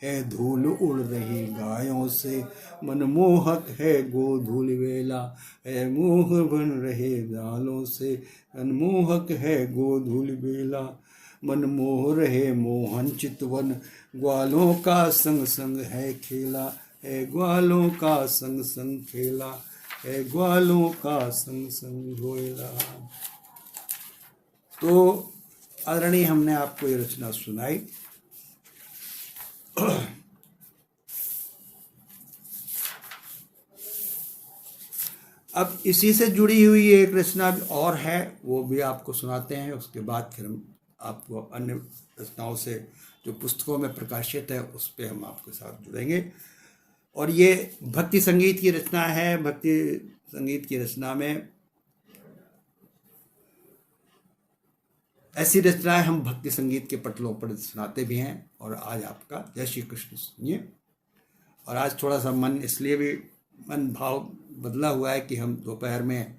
है धूल उड़ रही गायों से, मनमोहक है गोधूल वेला। है मोह बन रहे दालों से, मनमोहक है गोधूल बेला। मनमोह रहे मोहन चितवन, ग्वालों का संग संग है खेला। है ग्वालों का संग संग खेला, है ग्वालों का संग संग घोला। तो आदरणीय, हमने आपको ये रचना सुनाई। अब इसी से जुड़ी हुई एक रचना और है, वो भी आपको सुनाते हैं। उसके बाद फिर हम आपको अन्य रचनाओं से जो पुस्तकों में प्रकाशित है उस पर हम आपके साथ जुड़ेंगे। और ये भक्ति संगीत की रचना है। भक्ति संगीत की रचना में ऐसी रचनाएं हम भक्ति संगीत के पटलों पर सुनाते भी हैं। और आज आपका जय श्री कृष्ण सुनिए। और आज थोड़ा सा मन इसलिए भी मन भाव बदला हुआ है कि हम दोपहर में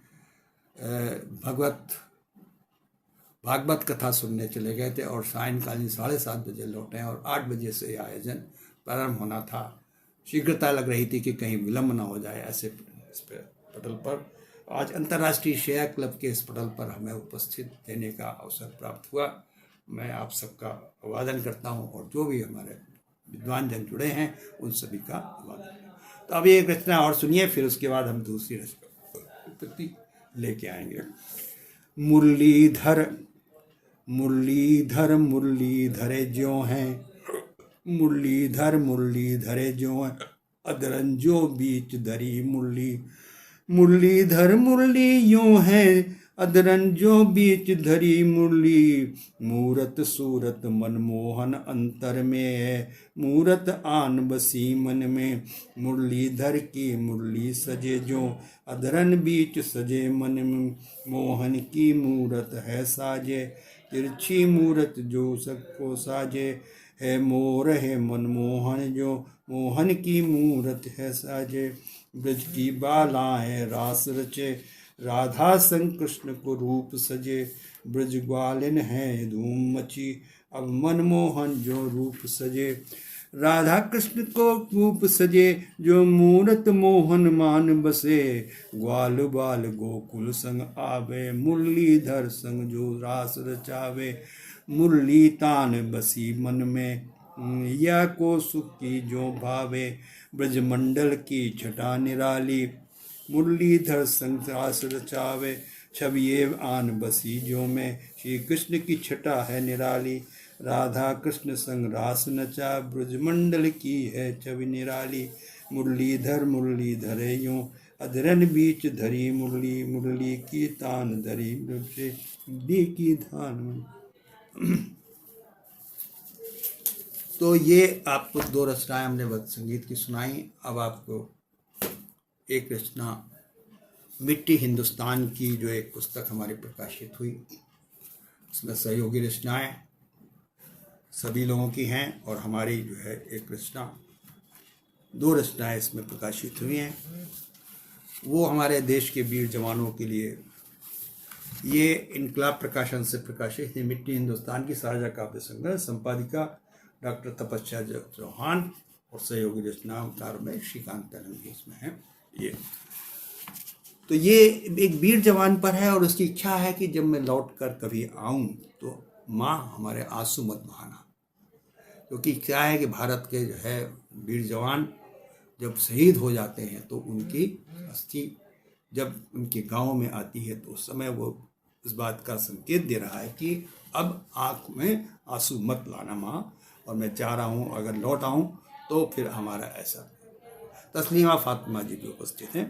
भागवत कथा सुनने चले गए थे और सायंकालीन 7:30 बजे लौटे और 8 बजे से यह आयोजन प्रारंभ होना था। शीघ्रता लग रही थी कि कहीं विलम्ब ना हो जाए। ऐसे इस पटल पर आज अंतर्राष्ट्रीय शैया क्लब के इस पटल पर हमें उपस्थित देने का अवसर प्राप्त हुआ। मैं आप सबका अभिवादन करता हूं और जो भी हमारे विद्वान जन जुड़े हैं उन सभी का अभिवादन। तो अभी एक रचना और सुनिए, फिर उसके बाद हम दूसरी रचना लेके आएंगे। मुरलीधर मुरलीधर मुरलीधरे ज्यों हैं, मुरलीधर मुरलीधरे ज्यों हैं, अधरंजो बीच धरी मुरली। मुरलीधर मुरली यूं है, अधरंजो बीच धरी मुरली। मूरत सूरत मनमोहन अंतर में है, मूरत आन बसी मन में। मुरलीधर की मुरली सजे जो, अधरन बीच सजे मन में। मोहन की मूरत है साजे, तिरछी मूरत जो सबको साजे। है मोर है मनमोहन जो, मोहन की मूरत है साजे। ब्रज की बालाएं रास रचे, राधा संग कृष्ण को रूप सजे। ब्रज ग्वालिन है धूम मची, अब मनमोहन जो रूप सजे। राधा कृष्ण को रूप सजे, जो मूरत मोहन मान बसे। ग्वाल बाल गोकुल संग आवे, मुरलीधर संग जो रास रचावे। मुरली तान बसी मन में, या को सुख की जो भावे। ब्रजमंडल की छटा निराली, मुरलीधर संग रास रचावे। छविए आन बसी जो में, श्री कृष्ण की छटा है निराली। राधा कृष्ण संग रास नचा, ब्रजमंडल की है छवि निराली। मुरलीधर मुरलीधरे यूं, अधरन बीच धरी मुरली। मुरली की तान धरी दी की धान। तो ये आपको 2 रचनाएं हमने भक्ति संगीत की सुनाई। अब आपको एक रचना मिट्टी हिंदुस्तान की, जो एक पुस्तक हमारी प्रकाशित हुई, उसमें सहयोगी रचनाएं सभी लोगों की हैं और हमारी जो है एक रचना, 2 रचनाएं इसमें प्रकाशित हुई हैं। वो हमारे देश के वीर जवानों के लिए, ये इनकलाब प्रकाशन से प्रकाशित है। मिट्टी हिंदुस्तान की साझा काव्य संग्रह, संपादिका डॉक्टर तपस्या चौहान और सहयोगी रचनाकार में श्रीकांत भी इसमें है। ये एक वीर जवान पर है और उसकी इच्छा है कि जब मैं लौट कर कभी आऊं तो माँ हमारे आंसू मत बहाना। क्योंकि क्या है कि भारत के जो है वीर जवान जब शहीद हो जाते हैं तो उनकी अस्थि जब उनके गांव में आती है तो उस समय वो इस बात का संकेत दे रहा है कि अब आँख में आंसू मत लाना माँ, और मैं चाह रहा हूँ अगर लौट आऊँ तो फिर हमारा ऐसा। तस्लीमा फातिमा जी भी उपस्थित हैं।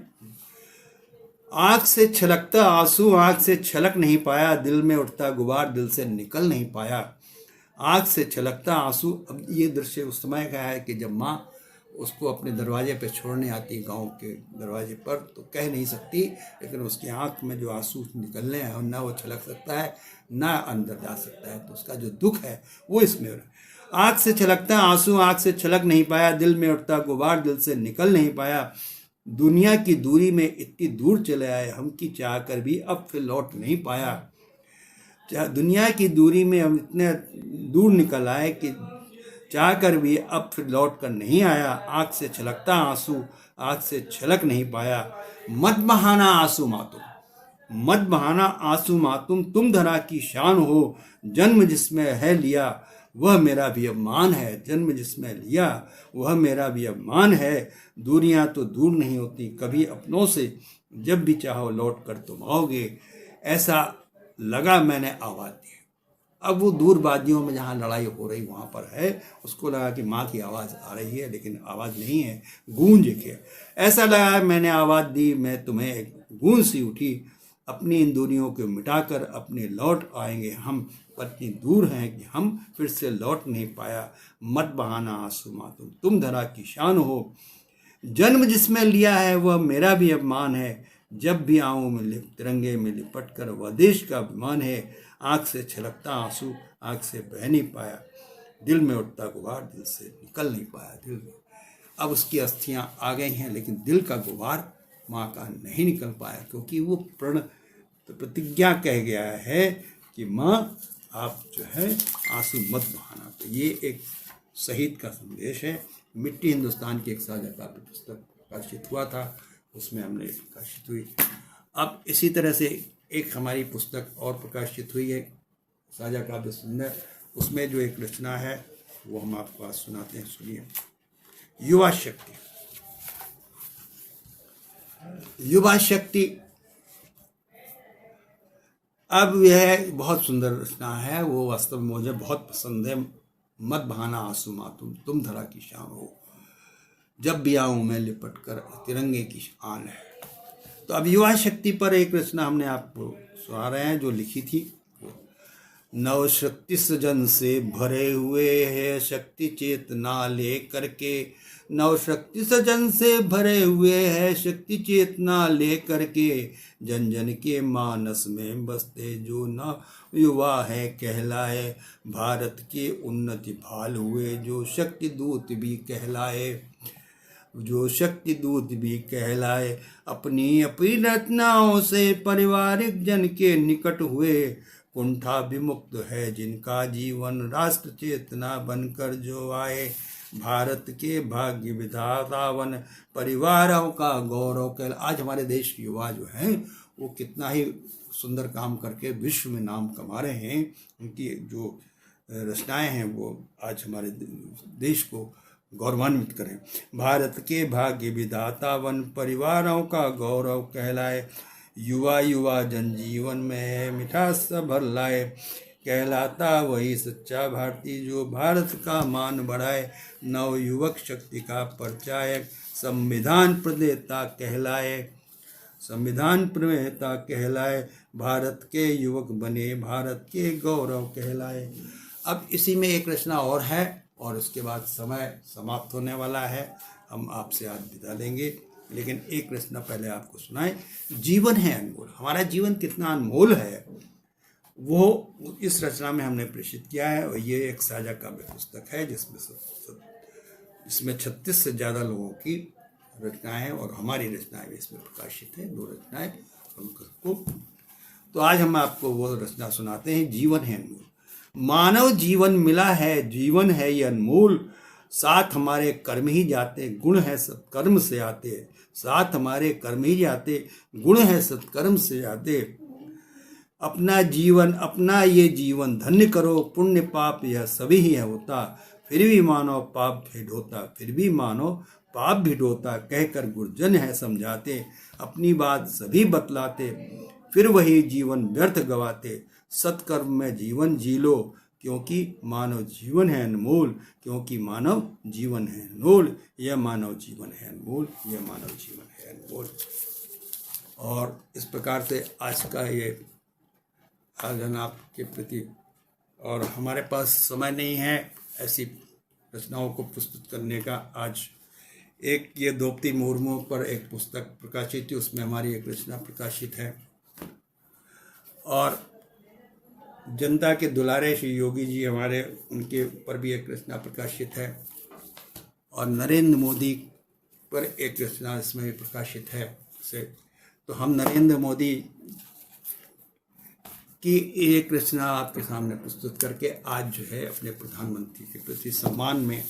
आँख से छलकता आंसू आँख से छलक नहीं पाया, दिल में उठता गुबार दिल से निकल नहीं पाया। आँख से छलकता आंसू। अब ये दृश्य उस समय का है कि जब माँ उसको अपने दरवाजे पे छोड़ने आती, गांव के दरवाजे पर, तो कह नहीं सकती, लेकिन उसकी आंख में जो आंसू निकलने हैं ना वो छलक सकता है ना अंदर जा सकता है। तो उसका जो दुख है वो इसमें। आँख से छलकता आंसू आँख से छलक नहीं पाया, दिल में उठता गुबार दिल से निकल नहीं पाया। दुनिया की दूरी में इतनी दूर चले आए हम की चाह कर भी अब फिर लौट नहीं पाया। दुनिया की दूरी में हम इतने दूर निकल आए कि चाह कर भी अब फिर लौट कर नहीं आया। आँख से छलकता आंसू आँख से छलक नहीं पाया। मत बहाना आंसू मातुम, मत बहाना आंसू मातुम, तुम धरा की शान हो, जन्म जिसमें है लिया। वह मेरा भी अपमान है। जन्म जिसमें लिया वह मेरा भी अपमान है। दूरियां तो दूर नहीं होती कभी अपनों से, जब भी चाहो लौट कर तुम आओगे। ऐसा लगा मैंने आवाज़ दी। अब वो दूर वादियों में जहाँ लड़ाई हो रही वहाँ पर है, उसको लगा कि माँ की आवाज़ आ रही है, लेकिन आवाज़ नहीं है, गूंज एक है। ऐसा लगा मैंने आवाज़ दी, मैं तुम्हें एक गूंज सी उठी। अपनी इन दूरियों को मिटाकर अपने लौट आएंगे हम, पर इतनी दूर हैं कि हम फिर से लौट नहीं पाया। मत बहाना आंसू मातूम, तुम धरा की शान हो। जन्म जिसमें लिया है वह मेरा भी अपमान है। जब भी आऊं मैं तिरंगे में लिपट कर, वह देश का अभिमान है। आंख से छलकता आंसू आंख से बह नहीं पाया, दिल में उठता गुबार दिल से निकल नहीं पाया। दिल में अब उसकी अस्थियां आ गई हैं, लेकिन दिल का गुबार माँ का नहीं निकल पाया, क्योंकि वो प्रण प्रतिज्ञा कह गया है कि माँ आप जो है आंसू मत बहाना। तो ये एक शहीद का संदेश है। मिट्टी हिंदुस्तान की एक साझा काव्य पुस्तक प्रकाशित हुआ था, उसमें हमने प्रकाशित हुई। अब इसी तरह से एक हमारी पुस्तक और प्रकाशित हुई है, साझा काव्य सुंदर। उसमें जो एक रचना है वो हम आपको आज सुनाते हैं, सुनिए। युवा शक्ति। युवा शक्ति, अब यह बहुत सुंदर रचना है, वो वास्तव में मुझे बहुत पसंद है। मत बहाना आंसू मातूम, तुम धरा की शान हो। जब भी आऊं मैं लिपट कर, तिरंगे की शान है। तो अब युवा शक्ति पर एक रचना हमने आपको सुना रहे हैं, जो लिखी थी। नव शक्ति सजन से भरे हुए है शक्ति चेतना ले करके। नव शक्ति सजन से भरे हुए है शक्ति चेतना ले करके। जन जन के मानस में बसते जो न युवा है कहलाए। भारत के उन्नति भाल हुए जो शक्ति दूत भी कहलाए। जो शक्ति दूत भी कहलाए। अपनी अपनी रचनाओं से पारिवारिक जन के निकट हुए। कुंठा विमुक्त है जिनका जीवन, राष्ट्र चेतना बनकर जो आए। भारत के भाग्य विधाता वन, परिवारों का गौरव कल। आज हमारे देश के युवा जो हैं वो कितना ही सुंदर काम करके विश्व में नाम कमा रहे हैं। उनकी जो रचनाएं हैं वो आज हमारे देश को गौरवान्वित करें। भारत के भाग्य विधाता वन, परिवारों का गौरव कहलाए। युवा युवा जनजीवन में मिठास भर लाए। कहलाता वही सच्चा भारतीय जो भारत का मान बढ़ाए। नव युवक शक्ति का परिचायक, संविधान प्रणेता कहलाए। संविधान प्रणेता कहलाए। भारत के युवक बने भारत के गौरव कहलाए। अब इसी में एक रचना और है, और उसके बाद समय समाप्त होने वाला है। हम आपसे आज विदा लेंगे, लेकिन एक रचना पहले आपको सुनाएं। जीवन है अनमोल। हमारा जीवन कितना अनमोल है वो इस रचना में हमने प्रेषित किया है। और ये एक साझा काव्य पुस्तक है जिसमें 36 से ज़्यादा लोगों की रचनाएं हैं, और हमारी रचनाएं भी इसमें प्रकाशित है, 2 रचनाएं उनको। तो आज हम आपको वो रचना सुनाते हैं, जीवन है अनमोल। मानव जीवन मिला है, जीवन है ये अनमोल। साथ हमारे कर्म ही जाते, गुण है सत्कर्म से आते। साथ हमारे कर्म ही जाते, गुण है सत्कर्म से आते। अपना जीवन अपना ये जीवन धन्य करो। पुण्य पाप यह सभी ही है होता। फिर भी मानो पाप भी ढोता, फिर भी मानो पाप भी ढोता। कहकर गुरजन है समझाते, अपनी बात सभी बतलाते। फिर वही जीवन व्यर्थ गवाते। सत्कर्म में जीवन जी लो, क्योंकि मानव जीवन है अनमोल। क्योंकि मानव जीवन है अनमोल। यह मानव जीवन है अनमोल, यह मानव जीवन है अनमोल। और इस प्रकार से आज का ये आयोजन आपके प्रति, और हमारे पास समय नहीं है ऐसी रचनाओं को प्रस्तुत करने का। आज एक ये द्रौपदी मुर्मू पर एक पुस्तक प्रकाशित थी, उसमें हमारी एक रचना प्रकाशित है। और जनता के दुलारे श्री योगी जी हमारे, उनके ऊपर भी एक रचना प्रकाशित है। और नरेंद्र मोदी पर एक रचना इसमें प्रकाशित है से। तो हम नरेंद्र मोदी की एक रचना आपके सामने प्रस्तुत करके आज जो है अपने प्रधानमंत्री के प्रति सम्मान में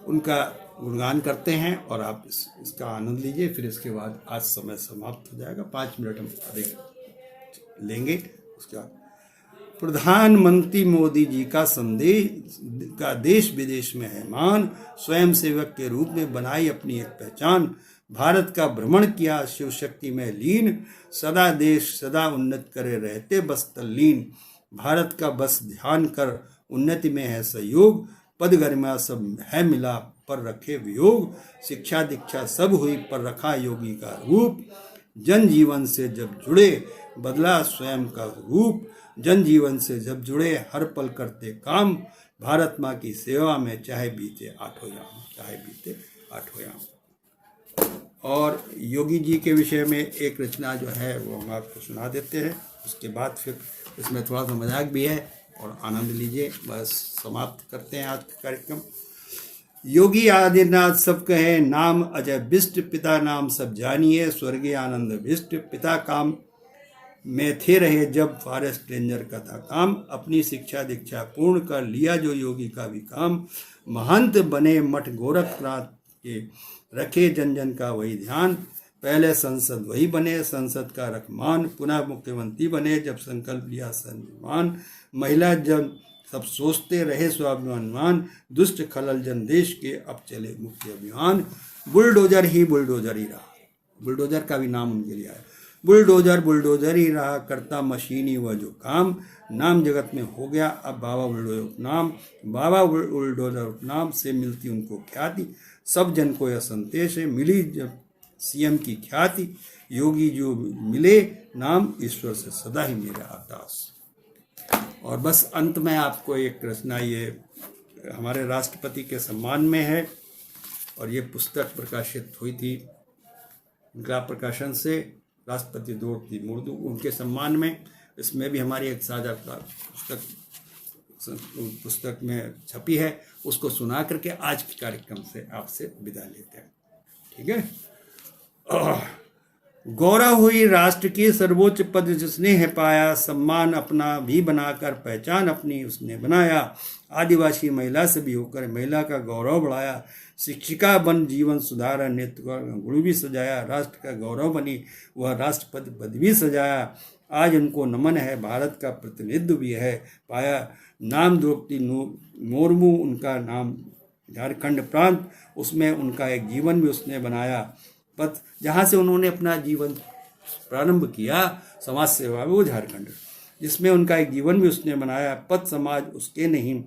उनका गुणगान करते हैं। और आप इसका आनंद लीजिए। फिर इसके बाद आज समय समाप्त हो जाएगा, 5 मिनट हम अधिक लेंगे। उसके बाद प्रधानमंत्री मोदी जी का संदेश का देश विदेश में है मान, स्वयं सेवक के रूप में बनाई अपनी एक पहचान, भारत का भ्रमण किया शिव शक्ति में लीन, सदा देश सदा उन्नत करे रहते बस तल्लीन, भारत का बस ध्यान कर उन्नति में है सहयोग, पद गरिमा सब है मिला पर रखे वियोग, शिक्षा दीक्षा सब हुई पर रखा योगी का रूप, जन जीवन से जब जुड़े बदला स्वयं का रूप, जन जीवन से जब जुड़े हर पल करते काम, भारत माँ की सेवा में चाहे बीते आठों याम, चाहे बीते आठों याम। और योगी जी के विषय में एक रचना जो है वो हम आपको सुना देते हैं, उसके बाद फिर इसमें थोड़ा सा मजाक भी है और आनंद लीजिए। बस समाप्त करते हैं आज का कार्यक्रम। योगी आदित्यनाथ सब कहे नाम अजय बिष्ट, पिता नाम सब जानिए स्वर्गीय आनंद अभिष्ट, पिता काम में थे रहे जब फॉरेस्ट रेंजर का था काम, अपनी शिक्षा दीक्षा पूर्ण कर लिया जो योगी का भी काम, महंत बने मठ गोरखनाथ के रखे जन जन का वही ध्यान, पहले संसद वही बने संसद का रखमान, पुनः मुख्यमंत्री बने जब संकल्प लिया सम्मान, महिला जन सब सोचते रहे स्वाभिमान, दुष्ट खलल जन देश के अब चले मुख्य अभियान, बुलडोजर ही बुलडोजर ही रहा, बुलडोजर का भी नाम उनके लिए आया, बुलडोजर बुलडोजर ही रहा करता मशीनी वह जो काम, नाम जगत में हो गया अब बाबा बुलडोजर उपनाम, बाबा बुलडोजर उपनाम से मिलती उनको ख्याति, सब जन को यह संदेश है मिली जब सीएम की ख्याति, योगी जो मिले नाम ईश्वर से सदा ही मेरा अरदास। और बस अंत में आपको एक रचना ये हमारे राष्ट्रपति के सम्मान में है और ये पुस्तक प्रकाशित हुई थी इनकलाब प्रकाशन से, राष्ट्रपति द्रौपदी मुर्मू उनके सम्मान में। इसमें भी हमारी एक साझा पुस्तक में छपी है, उसको सुना करके आज के कार्यक्रम से आपसे विदा लेते हैं। ठीक है। गौरव हुई राष्ट्र की सर्वोच्च पद जिसने है पाया, सम्मान अपना भी बनाकर पहचान अपनी उसने बनाया, आदिवासी महिला से भी होकर महिला का गौरव बढ़ाया, शिक्षिका बन जीवन सुधारा नेतृत्व का गुण भी सजाया, राष्ट्र का गौरव बनी वह राष्ट्रपति पद भी सजाया, आज उनको नमन है भारत का प्रतिनिधित्व भी है पाया, नाम द्रौपदी मुर्मू उनका नाम, झारखंड प्रांत उसमें उनका एक जीवन भी उसने बनाया, पथ जहाँ से उन्होंने अपना जीवन प्रारंभ किया समाज सेवा में वो झारखंड, जिसमें उनका एक जीवन भी उसने बनाया, पथ समाज उसके नहीं,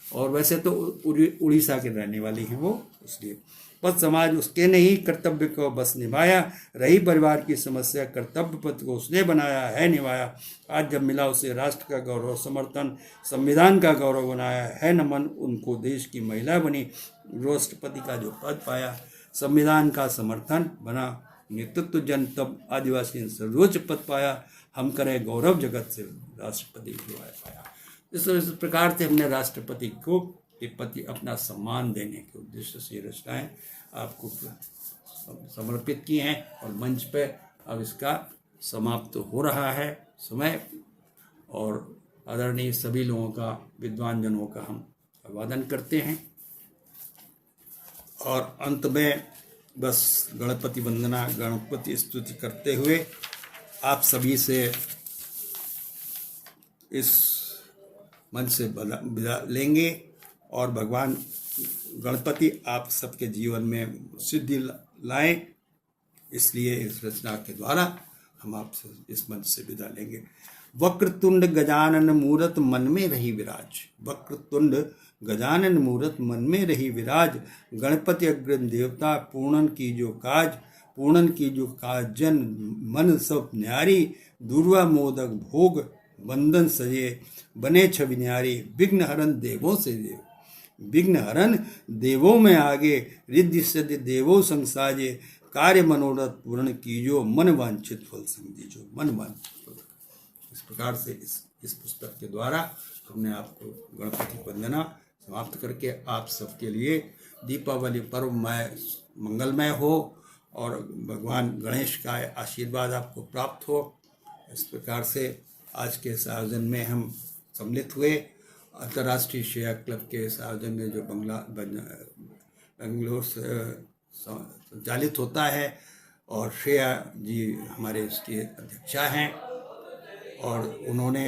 और वैसे तो उड़ीसा के रहने वाली हैं वो, इसलिए पथ समाज उसके नहीं, कर्तव्य को बस निभाया, रही परिवार की समस्या कर्तव्य पथ को उसने बनाया है निभाया, आज जब मिला उसे राष्ट्र का गौरव समर्थन, संविधान का गौरव बनाया है नमन उनको, देश की महिला बनी राष्ट्रपति का जो पद पाया, संविधान का समर्थन बना नेतृत्व जन तब आदिवासी ने सर्वोच्च पद पाया, हम करें गौरव जगत से राष्ट्रपति पाया। इस प्रकार से हमने राष्ट्रपति को के प्रति अपना सम्मान देने के उद्देश्य से रचनाएं आपको समर्पित की हैं और मंच पे अब इसका समाप्त हो रहा है समय, और आदरणीय सभी लोगों का, विद्वान जनों का हम अभिवादन करते हैं। और अंत में बस गणपति वंदना, गणपति स्तुति करते हुए आप सभी से इस मंच से विदा लेंगे और भगवान गणपति आप सबके जीवन में सिद्धि लाएं, इसलिए इस रचना के द्वारा हम आपसे इस मंच से विदा लेंगे। वक्रतुंड गजानन मूरत मन में रही विराज, वक्रतुंड गजानन मूरत मन में रही विराज, गणपति अग्रन देवता पूर्णन की जो काज, पूर्णन की जो काज जन मन सब न्यारी, दुर्वा मोदक भोग बंधन सजे बने छवि न्यारी, विघ्न हरण देवों से देव, विघ्न हरण देवों में आगे, रिद्धि सिद्धि देवों संग साजे, कार्य मनोरथ पूर्ण कीजो, मन वांछित फल संग दीजो, मन वांछित फल। इस प्रकार से इस पुस्तक के द्वारा हमने आपको गणपति वंदना समाप्त करके आप सबके लिए दीपावली पर्वमय मंगलमय हो और भगवान गणेश का आशीर्वाद आपको प्राप्त हो। इस प्रकार से आज के इस आयोजन में हम सम्मिलित हुए। अंतर्राष्ट्रीय श्रेया क्लब के इस आयोजन में जो बेंगलोर से संचालित होता है और श्रेया जी हमारे इसके अध्यक्षा हैं, और उन्होंने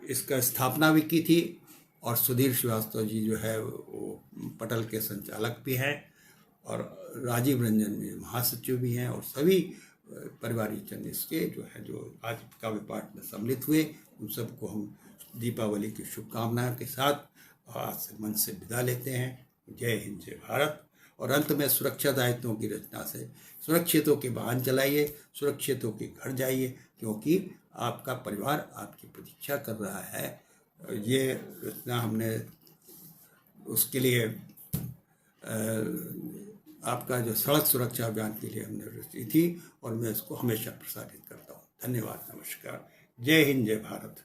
इसका स्थापना भी की थी। और सुधीर श्रीवास्तव जी जो है वो पटल के संचालक भी हैं, और राजीव रंजन भी महासचिव भी हैं, और सभी परिवारजन इसके जो है जो आज काव्य पाठ में सम्मिलित हुए, उन सबको हम दीपावली की शुभकामनाओं के साथ आज से मन से विदा लेते हैं। जय हिंद, जय भारत। और अंत में सुरक्षा दायित्वों की रचना से सुरक्षित होकर वाहन चलाइए, सुरक्षित होकर घर जाइए, क्योंकि आपका परिवार आपकी प्रतीक्षा कर रहा है। ये रचना हमने उसके लिए आपका जो सड़क सुरक्षा अभियान के लिए हमने रची थी, और मैं इसको हमेशा प्रसारित करता हूँ। धन्यवाद, नमस्कार, जय हिंद, जय भारत।